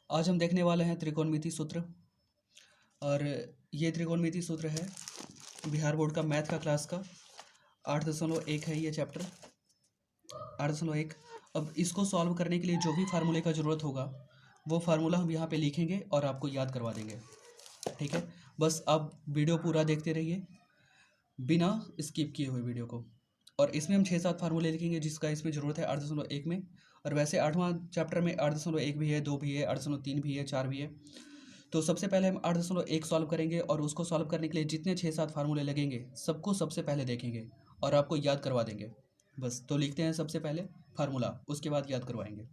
आज हम देखने वाले हैं त्रिकोणमिति सूत्र। और ये त्रिकोणमिति सूत्र है बिहार बोर्ड का मैथ का क्लास का 8.1 है ये चैप्टर 8.1। अब इसको सॉल्व करने के लिए जो भी फार्मूले का ज़रूरत होगा वो फार्मूला हम यहाँ पे लिखेंगे और आपको याद करवा देंगे। ठीक है, बस आप वीडियो पूरा देखते रहिए बिना स्किप किए हुए वीडियो को। और इसमें हम 6-7 फार्मूले लिखेंगे जिसका इसमें ज़रूरत है 8.1 में। और वैसे 8वां चैप्टर में 8.1 भी है, 2 भी है, 8.3 भी है, 4 भी है। तो सबसे पहले हम 8.1 सॉल्व करेंगे और उसको सॉल्व करने के लिए जितने 6-7 फार्मूले लगेंगे सबको सबसे पहले देखेंगे और आपको याद करवा देंगे। बस तो लिखते हैं सबसे पहले फार्मूला, उसके बाद याद करवाएंगे।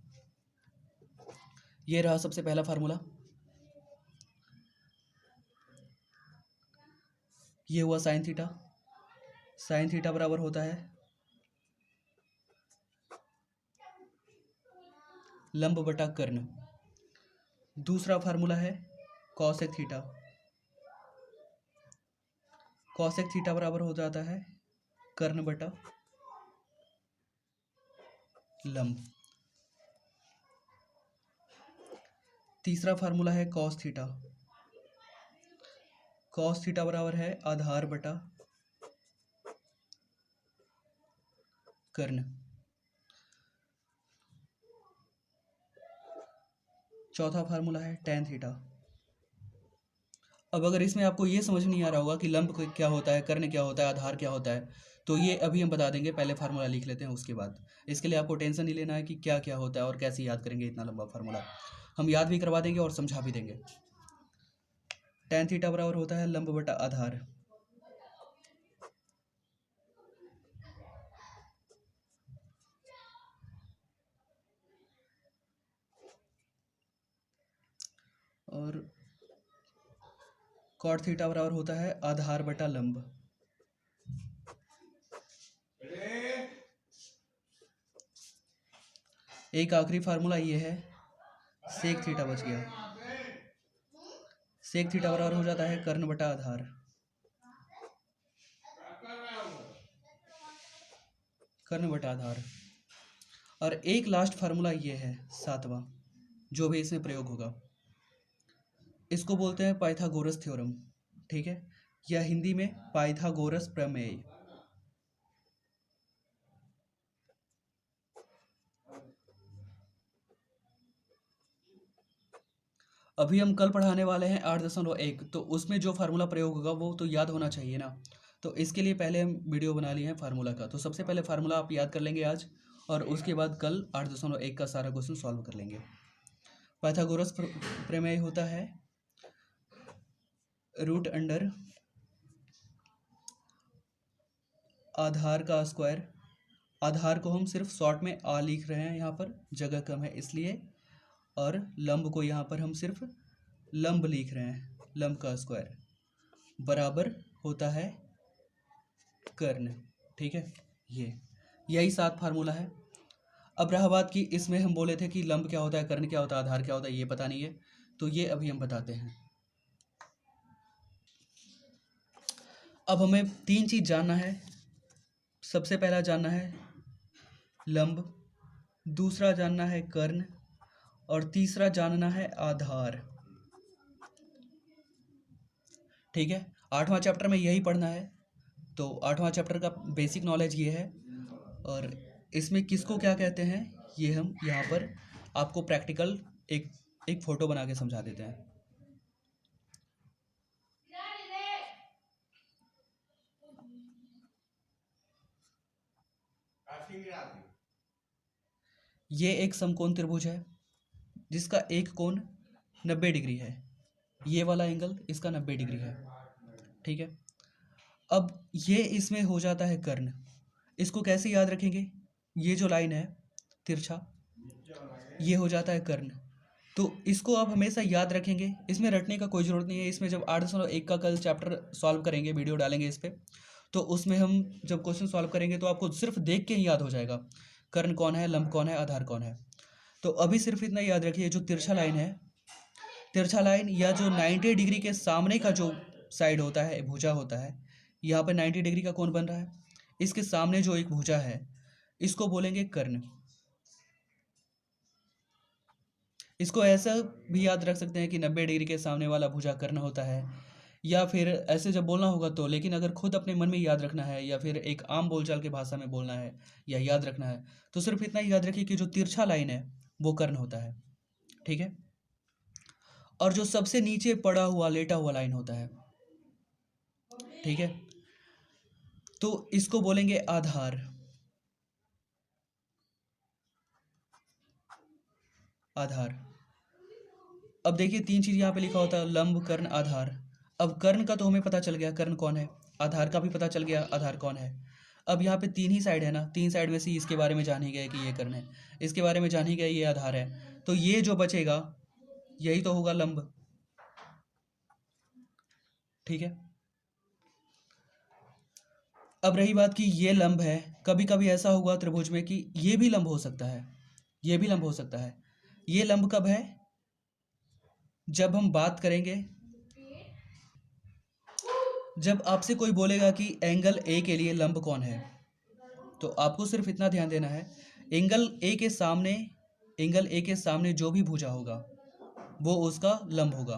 ये रहा सबसे पहला फार्मूला। ये हुआ साइन थीटा। साइन थीटा बराबर होता है लंब बटा कर्ण। दूसरा फार्मूला है कॉसेक थीटा। कॉसेक थीटा बराबर हो जाता है कर्ण बटा लंब। तीसरा फार्मूला है कॉस थीटा। कॉस थीटा बराबर है आधार बटा कर्ण। चौथा फार्मूला है टेन थीटा। अब अगर इसमें आपको ये समझ नहीं आ रहा होगा कि लंब क्या होता है, कर्ण क्या होता है, आधार क्या होता है, तो ये अभी हम बता देंगे। पहले फार्मूला लिख लेते हैं, उसके बाद इसके लिए आपको टेंशन नहीं लेना है कि क्या क्या होता है और कैसे याद करेंगे इतना लंबा फार्मूला। हम याद भी करवा देंगे और समझा भी देंगे। टेन थीटा बराबर होता है लंब बटा आधार। और कॉट थीटा बराबर होता है आधार बटा लंब। एक आखिरी फार्मूला ये है सेक थीटा बच गया। सेक थीटा बराबर हो जाता है कर्ण बटा आधार। कर्ण बटा आधार। और एक लास्ट फार्मूला ये है 7वां, जो भी इसमें प्रयोग होगा, इसको बोलते हैं पाइथागोरस थ्योरम। ठीक है, या हिंदी में पाइथागोरस प्रमेय। अभी हम कल पढ़ाने वाले हैं 8.1, तो उसमें जो फार्मूला प्रयोग होगा वो तो याद होना चाहिए ना। तो इसके लिए पहले हम वीडियो बना लिए हैं फार्मूला का। तो सबसे पहले फार्मूला आप याद कर लेंगे आज, और उसके बाद कल 8.1 का सारा क्वेश्चन सॉल्व कर लेंगे। पाइथागोरस प्रमेय होता है रूट अंडर आधार का स्क्वायर। आधार को हम सिर्फ शॉर्ट में आ लिख रहे हैं, यहाँ पर जगह कम है इसलिए। और लंब को यहाँ पर हम सिर्फ लंब लिख रहे हैं, लंब का स्क्वायर बराबर होता है कर्ण। ठीक है, यही 7 फार्मूला है। अब रहा बात कि इसमें हम बोले थे कि लंब क्या होता है, कर्ण क्या होता है, आधार क्या होता है, ये पता नहीं है, तो ये अभी हम बताते हैं। अब हमें 3 चीज़ जानना है। सबसे पहला जानना है लंब, दूसरा जानना है कर्ण, और तीसरा जानना है आधार। ठीक है, 8वां चैप्टर में यही पढ़ना है। तो 8वां चैप्टर का बेसिक नॉलेज ये है, और इसमें किसको क्या कहते हैं ये हम यहाँ पर आपको प्रैक्टिकल एक एक फोटो बना के समझा देते हैं। ये एक समकोण त्रिभुज है जिसका एक कोण 90 डिग्री है। ये वाला एंगल इसका 90 डिग्री है। ठीक है, अब ये इसमें हो जाता है कर्ण। इसको कैसे याद रखेंगे, ये जो लाइन है तिरछा, ये हो जाता है कर्ण। तो इसको आप हमेशा याद रखेंगे, इसमें रटने का कोई ज़रूरत नहीं है। इसमें जब 8.1 का कल चैप्टर सॉल्व करेंगे, वीडियो डालेंगे इस पर, तो उसमें हम जब क्वेश्चन सॉल्व करेंगे तो आपको सिर्फ देख के ही याद हो जाएगा कर्ण कौन है, लंब कौन है, आधार कौन है। तो अभी सिर्फ इतना याद रखिए, जो तिरछा लाइन है, तिरछा लाइन या जो 90 डिग्री के सामने का जो साइड होता है, भुजा होता है, यहाँ पर 90 डिग्री का कोण बन रहा है, इसके सामने जो एक भुजा है इसको बोलेंगे कर्ण। इसको ऐसा भी याद रख सकते हैं कि 90 डिग्री के सामने वाला भुजा कर्ण होता है, या फिर ऐसे जब बोलना होगा तो, लेकिन अगर खुद अपने मन में याद रखना है या फिर एक आम बोलचाल की भाषा में बोलना है या याद रखना है, तो सिर्फ इतना ही याद रखिए कि जो तिरछा लाइन है वो कर्ण होता है, ठीक है। और जो सबसे नीचे पड़ा हुआ लेटा हुआ लाइन होता है, ठीक है, तो इसको बोलेंगे आधार। आधार। अब देखिए 3 चीज यहाँ पे लिखा होता है, लंब, कर्ण, आधार। अब कर्ण का तो हमें पता चल गया कर्ण कौन है, आधार का भी पता चल गया आधार कौन है। अब यहाँ पे 3 ही साइड है ना, 3 साइड में से इसके बारे में जान ही गए कि ये कर्ण है, इसके बारे में जान ही गए ये आधार है, तो ये जो बचेगा यही तो होगा लंब, ठीक है। अब रही बात कि ये लंब है, कभी कभी ऐसा हुआ त्रिभुज में कि ये भी लंब हो सकता है, ये भी लंब हो सकता है। ये लंब कब है, जब हम बात करेंगे, जब आपसे कोई बोलेगा कि एंगल ए के लिए लंब कौन है, तो आपको सिर्फ इतना ध्यान देना है, एंगल ए के सामने, एंगल ए के सामने जो भी भुजा होगा वो उसका लंब होगा।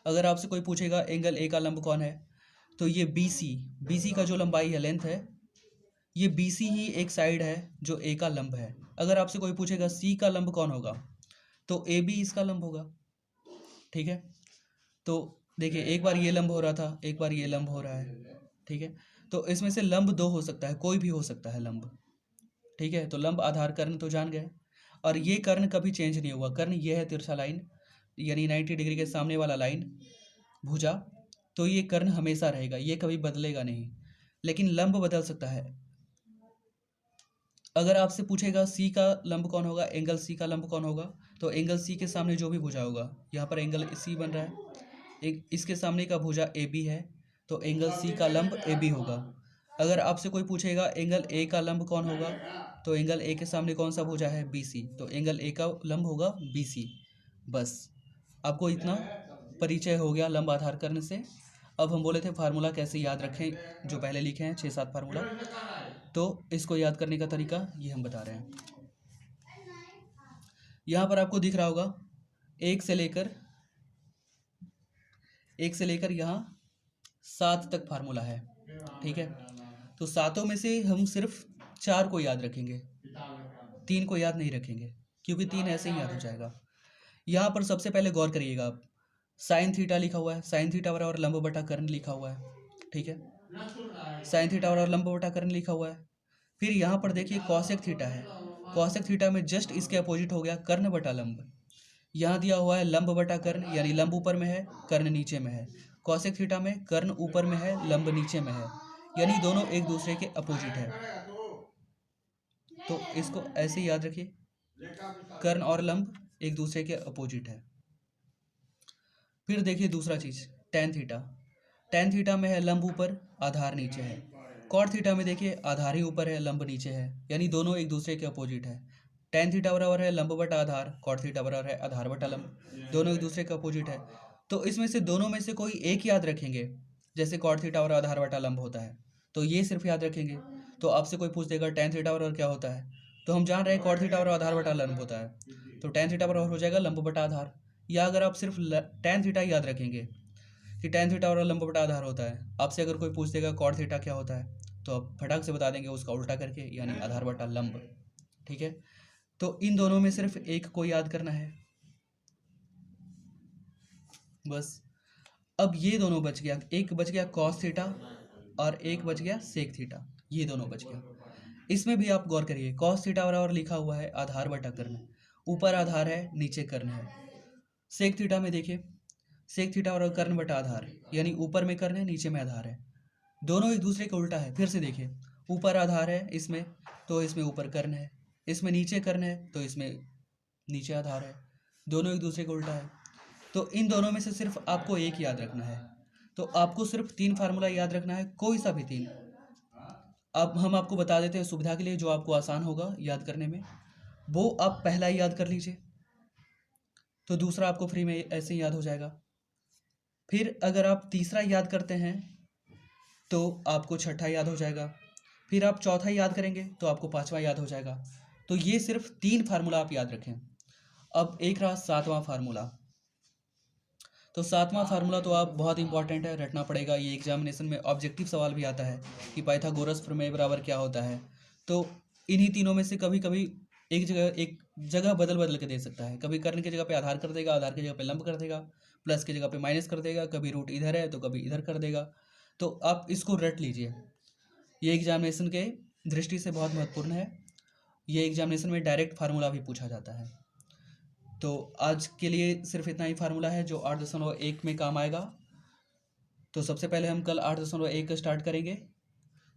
अगर आपसे कोई पूछेगा एंगल ए का लंब कौन है, तो ये बी सी, बी सी का जो लंबाई है, लेंथ है, ये बी सी ही एक साइड है जो ए का लंब है। अगर आपसे कोई पूछेगा सी का लंब कौन होगा, तो ए बी इसका लंब होगा, ठीक है। तो देखिए एक बार ये लंब हो रहा था, एक बार ये लंब हो रहा है, ठीक है। तो इसमें से लंब दो हो सकता है, कोई भी हो सकता है लंब, ठीक है। तो लंब, आधार, कर्ण तो जान गए। और ये कर्ण कभी चेंज नहीं हुआ, कर्ण ये है तिरछा लाइन, यानी 90 डिग्री के सामने वाला लाइन, भुजा, तो ये कर्ण हमेशा रहेगा, ये कभी बदलेगा नहीं। लेकिन लंब बदल सकता है। अगर आपसे पूछेगा सी का लंब कौन होगा, एंगल सी का लंब कौन होगा, तो एंगल सी के सामने जो भी भुजा होगा, यहाँ पर एंगल सी बन रहा है, एक इसके सामने का भुजा ए बी है, तो एंगल सी का लंब ए बी होगा। अगर आपसे कोई पूछेगा एंगल ए का लंब कौन होगा, तो एंगल ए के सामने कौन सा भुजा है, बी सी, तो एंगल ए का लंब होगा बी सी। बस आपको इतना परिचय हो गया लंब, आधार, कर्ण से। अब हम बोले थे फार्मूला कैसे याद रखें, जो पहले लिखे हैं 6-7 फार्मूला, तो इसको याद करने का तरीका ये हम बता रहे हैं। यहाँ पर आपको दिख रहा होगा एक से लेकर, एक से लेकर यहाँ 7 तक फार्मूला है, ठीक है। तो सातों में से हम सिर्फ 4 को याद रखेंगे, 3 को याद नहीं रखेंगे, क्योंकि 3 ऐसे ही याद हो जाएगा। यहाँ पर सबसे पहले गौर करिएगा आप, साइन थीटा लिखा हुआ है, साइन थीटा बराबर लंब बटा कर्ण लिखा हुआ है, ठीक है। साइन थीटा बराबर लंब बटा कर्ण लिखा हुआ है। फिर यहाँ पर देखिए कॉसेक थीटा है, कॉसेक थीटा में जस्ट इसके अपोजिट हो गया कर्ण बटा लंब। यहाँ दिया हुआ है लंब बटा कर्ण, यानी लंब ऊपर में है कर्ण नीचे में है। कॉसेक थीटा में कर्ण ऊपर में है लंब नीचे में है, यानी दोनों एक दूसरे के अपोजिट है। तो इसको ऐसे याद रखिए, कर्ण और लंब एक दूसरे के अपोजिट है। फिर देखिए दूसरा चीज, टेन थीटा, टेन थीटा में है लंब ऊपर आधार नीचे है। कॉट थीटा में देखिए आधार ही ऊपर है लंब नीचे है, यानी दोनों एक दूसरे के अपोजिट है। टेन थीटा बराबर है लंब बटा आधार, कॉट थीटा बराबर है आधार बटा लंब, दोनों एक दूसरे के अपोजिट है। तो इसमें से दोनों में से कोई एक याद रखेंगे, जैसे कॉट थीटा और आधार बटा लंब होता है, तो ये सिर्फ याद रखेंगे। तो आपसे कोई पूछ देगा टेन थीटा बराबर क्या होता है, तो हम जान रहे हैं कॉट थीटा और आधार बटा लंब होता है, तो टेन थीटा बराबर हो जाएगा लंब बटा आधार। या अगर आप सिर्फ टेन थीटा याद रखेंगे कि टेन थीटा और लंब बटा आधार होता है, आपसे अगर कोई पूछ देगा कॉट थीटा क्या होता है, तो आप फटाक से बता देंगे उसका उल्टा करके, यानी आधार बटा लंब, ठीक है। तो इन दोनों में सिर्फ एक को याद करना है, बस। अब ये दोनों बच गया, एक बच गया कॉस थीटा और एक बच गया सेक थीटा, ये दोनों बच गया। इसमें भी आप गौर करिए, कॉस थीटा बराबर लिखा हुआ है आधार बटा कर्ण, ऊपर आधार है नीचे कर्ण है। सेक थीटा में देखिए, सेक थीटा बराबर कर्ण बटा आधार, यानी ऊपर में कर्ण है नीचे में आधार है, दोनों एक दूसरे का उल्टा है। फिर से देखिए, ऊपर आधार है इसमें, तो इसमें ऊपर कर्ण है, इसमें नीचे कर्ण है, तो इसमें नीचे आधार है, दोनों एक दूसरे का उल्टा है। तो इन दोनों में से सिर्फ आपको एक याद रखना है। तो आपको सिर्फ 3 फार्मूला याद रखना है, कोई सा भी 3। अब हम आपको बता देते हैं सुविधा के लिए, जो आपको आसान होगा याद करने में, वो आप पहला ही याद कर लीजिए, तो दूसरा आपको फ्री में ऐसे ही याद हो जाएगा। फिर अगर आप तीसरा याद करते हैं तो आपको छठा याद हो जाएगा, फिर आप चौथा याद करेंगे तो आपको पांचवा याद हो जाएगा। तो ये सिर्फ 3 फार्मूला आप याद रखें। अब एक रहा सातवां फार्मूला। तो सातवां फार्मूला तो आप बहुत इंपॉर्टेंट है, रटना पड़ेगा। ये एग्जामिनेशन में ऑब्जेक्टिव सवाल भी आता है कि पाइथागोरस प्रमेय बराबर क्या होता है। तो इन्हीं तीनों में से कभी कभी एक जगह बदल बदल के दे सकता है। कभी कर्ण की जगह पे आधार कर देगा, आधार की जगह पे लंब कर देगा, प्लस की जगह पे माइनस कर देगा, कभी रूट इधर है तो कभी इधर कर देगा। तो आप इसको रट लीजिए, ये एग्जामिनेशन के दृष्टि से बहुत महत्वपूर्ण है। ये एग्जामिनेशन में डायरेक्ट फार्मूला भी पूछा जाता है। तो आज के लिए सिर्फ इतना ही फार्मूला है जो 8.1 में काम आएगा। तो सबसे पहले हम कल 8.1 का स्टार्ट करेंगे,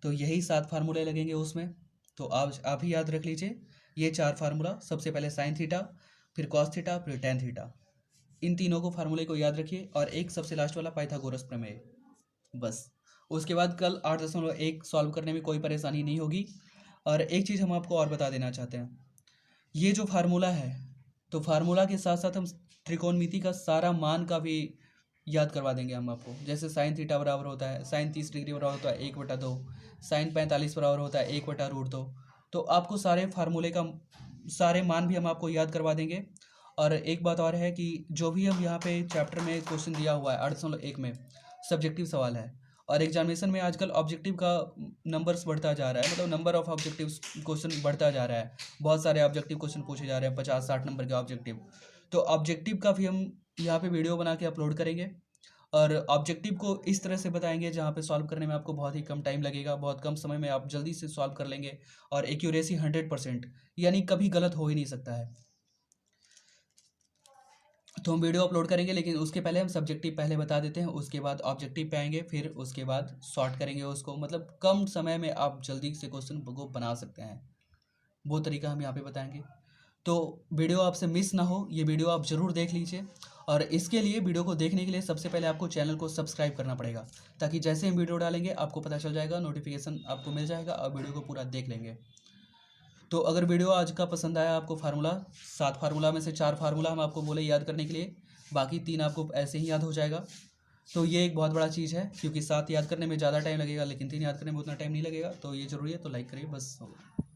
तो यही 7 फार्मूले लगेंगे उसमें। तो आप ही याद रख लीजिए ये 4 फार्मूला। सबसे पहले साइन थीटा, फिर कॉस थीटा, फिर टेन थीटा। इन तीनों को फार्मूले को याद रखिए, और एक सबसे लास्ट वाला पाइथागोरस प्रमेय, बस। उसके बाद कल 8.1 सॉल्व करने में कोई परेशानी नहीं होगी। और एक चीज़ हम आपको और बता देना चाहते हैं, ये जो फार्मूला है, तो फार्मूला के साथ साथ हम त्रिकोणमिति का सारा मान का भी याद करवा देंगे हम आपको। जैसे साइन थीटा बराबर होता है, साइन 30 डिग्री बराबर होता है 1/2, साइन 45 बराबर होता है 1/√2। तो आपको सारे फार्मूले का सारे मान भी हम आपको याद करवा देंगे। और एक बात और है कि जो भी हम यहाँ पे चैप्टर में क्वेश्चन दिया हुआ है 8.1 में, सब्जेक्टिव सवाल है। और एग्जामिनेशन में आजकल ऑब्जेक्टिव का नंबर्स बढ़ता जा रहा है, मतलब नंबर ऑफ ऑब्जेक्टिव क्वेश्चन बढ़ता जा रहा है। बहुत सारे ऑब्जेक्टिव क्वेश्चन पूछे जा रहे हैं, 50-60 नंबर के ऑब्जेक्टिव। तो ऑब्जेक्टिव का भी हम यहाँ पे वीडियो बना के अपलोड करेंगे, और ऑब्जेक्टिव को इस तरह से बताएंगे जहाँ पे सॉल्व करने में आपको बहुत ही कम टाइम लगेगा, बहुत कम समय में आप जल्दी से सॉल्व कर लेंगे। और एक्यूरेसी 100%, यानी कभी गलत हो ही नहीं सकता है। तो हम वीडियो अपलोड करेंगे, लेकिन उसके पहले हम सब्जेक्टिव पहले बता देते हैं, उसके बाद ऑब्जेक्टिव पे आएंगे, फिर उसके बाद सॉर्ट करेंगे उसको। मतलब कम समय में आप जल्दी से क्वेश्चन को बना सकते हैं, वो तरीका हम यहाँ पे बताएंगे। तो वीडियो आपसे मिस ना हो, ये वीडियो आप ज़रूर देख लीजिए। और इसके लिए, वीडियो को देखने के लिए सबसे पहले आपको चैनल को सब्सक्राइब करना पड़ेगा, ताकि जैसे हम वीडियो डालेंगे आपको पता चल जाएगा, नोटिफिकेशन आपको मिल जाएगा और वीडियो को पूरा देख लेंगे। तो अगर वीडियो आज का पसंद आया आपको, फार्मूला 7 फार्मूला में से 4 फार्मूला हम आपको बोले याद करने के लिए, बाकी 3 आपको ऐसे ही याद हो जाएगा। तो ये एक बहुत बड़ा चीज़ है, क्योंकि 7 याद करने में ज़्यादा टाइम लगेगा, लेकिन 3 याद करने में उतना टाइम नहीं लगेगा। तो ये ज़रूरी है, तो लाइक करिए, बस हो गया।